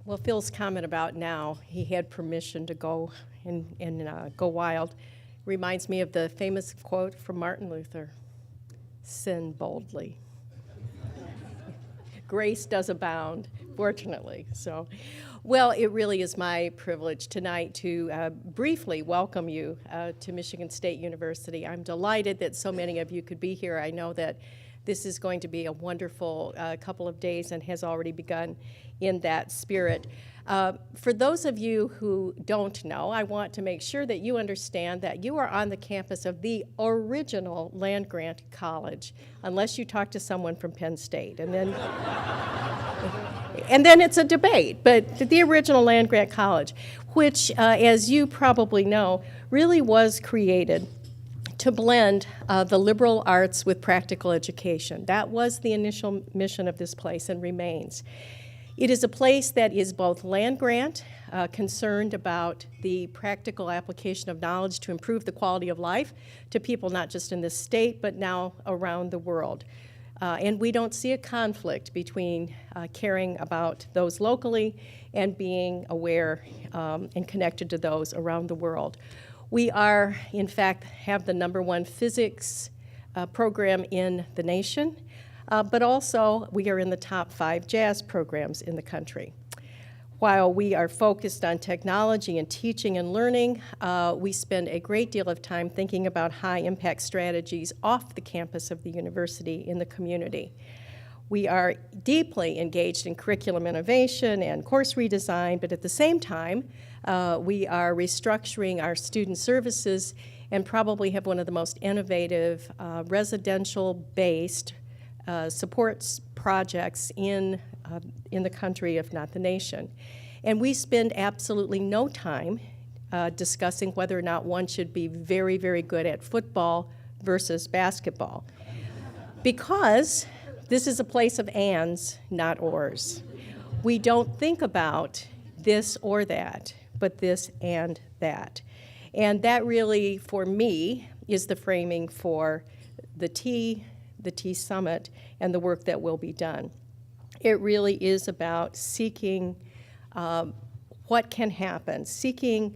Well, Phil's comment about now he had permission to go and go wild reminds me of the famous quote from Martin Luther: "Sin boldly. Grace does abound, fortunately." So, well, it really is my privilege tonight to briefly welcome you to Michigan State University. I'm delighted that so many of you could be here. I know that this is going to be a wonderful couple of days and has already begun in that spirit. For those of you who don't know, I want to make sure that you understand that you are on the campus of the original land-grant college, unless you talk to someone from Penn State. And then, and then it's a debate, but the original land-grant college, which, as you probably know, really was created to blend the liberal arts with practical education. That was the initial mission of this place and remains. It is a place that is both land-grant, concerned about the practical application of knowledge to improve the quality of life to people not just in this state, but now around the world. And we don't see a conflict between caring about those locally and being aware and connected to those around the world. We are, in fact, have the #1 physics program in the nation, but also we are in the top 5 jazz programs in the country. While we are focused on technology and teaching and learning, we spend a great deal of time thinking about high-impact strategies off the campus of the university in the community. We are deeply engaged in curriculum innovation and course redesign, but at the same time, we are restructuring our student services and probably have one of the most innovative residential-based supports projects in the country, if not the nation. And we spend absolutely no time discussing whether or not one should be very, very good at football versus basketball, because this is a place of ands, not ors. We don't think about this or that, but this and that. And that really, for me, is the framing for the T Summit and the work that will be done. It really is about seeking what can happen, seeking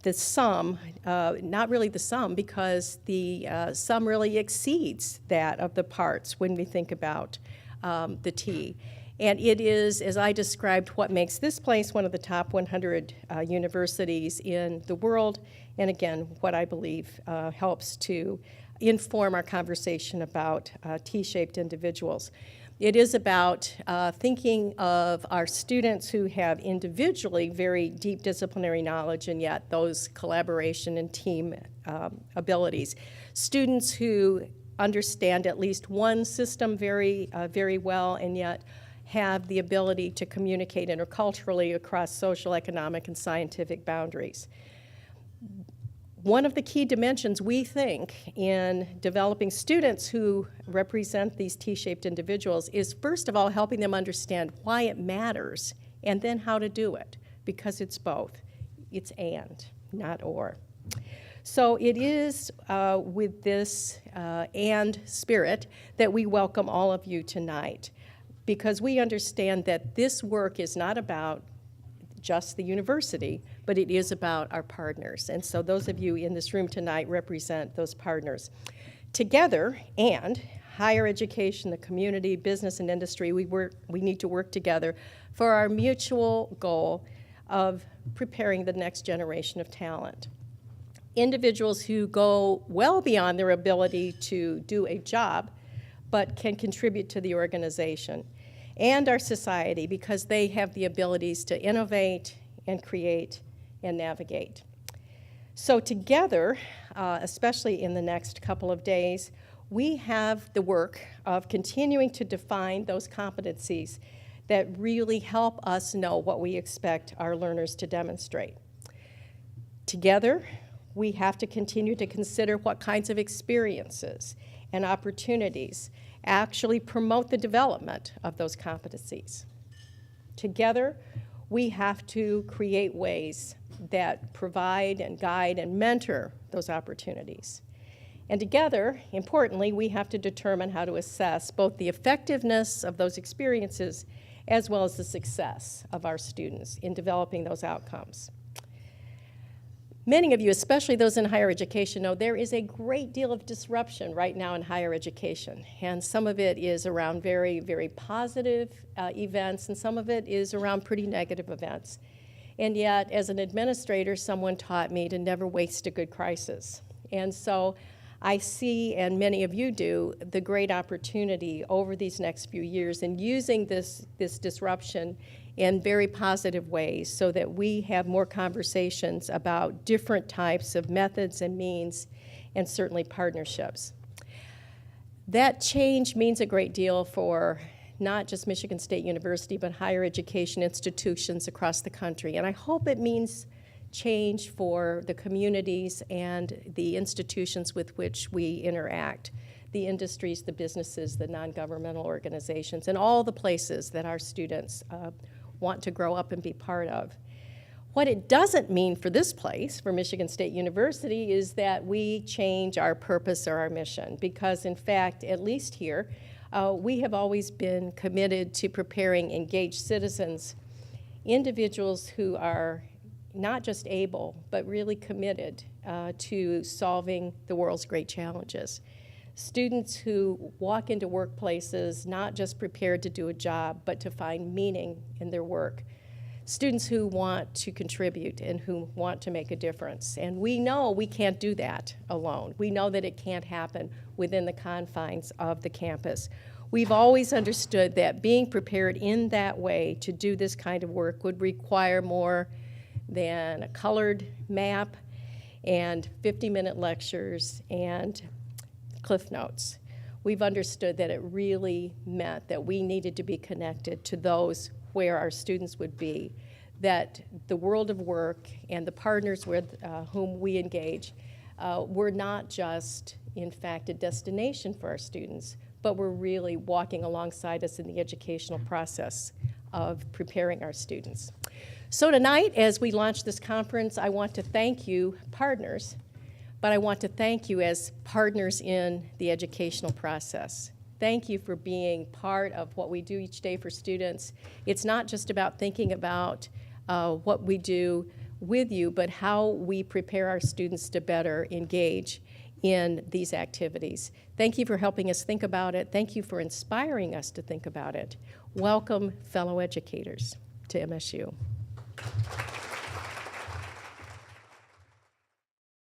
the sum, not really the sum, because the sum really exceeds that of the parts when we think about the T. And it is, as I described, what makes this place one of the top 100 universities in the world, and again, what I believe helps to inform our conversation about T-shaped individuals. It is about thinking of our students who have individually very deep disciplinary knowledge and yet those collaboration and team abilities. Students who understand at least one system very, very well and yet have the ability to communicate interculturally across social, economic, and scientific boundaries. One of the key dimensions, we think, in developing students who represent these T-shaped individuals is, first of all, helping them understand why it matters and then how to do it, because it's both. It's and, not or. So it is with this and spirit that we welcome all of you tonight, because we understand that this work is not about just the university, but it is about our partners. And so those of you in this room tonight represent those partners. Together, and higher education, the community, business, and industry, we need to work together for our mutual goal of preparing the next generation of talent. Individuals who go well beyond their ability to do a job, but can contribute to the organization and our society because they have the abilities to innovate and create and navigate. So together, especially in the next couple of days, we have the work of continuing to define those competencies that really help us know what we expect our learners to demonstrate. Together, we have to continue to consider what kinds of experiences and opportunities actually promote the development of those competencies. Together, we have to create ways that provide and guide and mentor those opportunities. And together, importantly, we have to determine how to assess both the effectiveness of those experiences as well as the success of our students in developing those outcomes. Many of you, especially those in higher education, know there is a great deal of disruption right now in higher education. And some of it is around very, very positive events, and some of it is around pretty negative events. And yet, as an administrator, someone taught me to never waste a good crisis. And so I see, and many of you do, the great opportunity over these next few years in using this disruption in very positive ways so that we have more conversations about different types of methods and means, and certainly partnerships. That change means a great deal for not just Michigan State University, but higher education institutions across the country. And I hope it means change for the communities and the institutions with which we interact, the industries, the businesses, the non-governmental organizations, and all the places that our students want to grow up and be part of. What it doesn't mean for this place, for Michigan State University, is that we change our purpose or our mission, because in fact, at least here, we have always been committed to preparing engaged citizens, individuals who are not just able, but really committed to solving the world's great challenges. Students who walk into workplaces not just prepared to do a job, but to find meaning in their work. Students who want to contribute and who want to make a difference. And we know we can't do that alone. We know that it can't happen within the confines of the campus. We've always understood that being prepared in that way to do this kind of work would require more than a colored map and 50-minute lectures and Cliff Notes. We've understood that it really meant that we needed to be connected to those where our students would be, that the world of work and the partners with whom we engage were not just, in fact, a destination for our students, but were really walking alongside us in the educational process of preparing our students. So tonight, as we launch this conference, I want to thank you, partners, but I want to thank you as partners in the educational process. Thank you for being part of what we do each day for students. It's not just about thinking about what we do with you, but how we prepare our students to better engage in these activities. Thank you for helping us think about it. Thank you for inspiring us to think about it. Welcome, fellow educators, to MSU.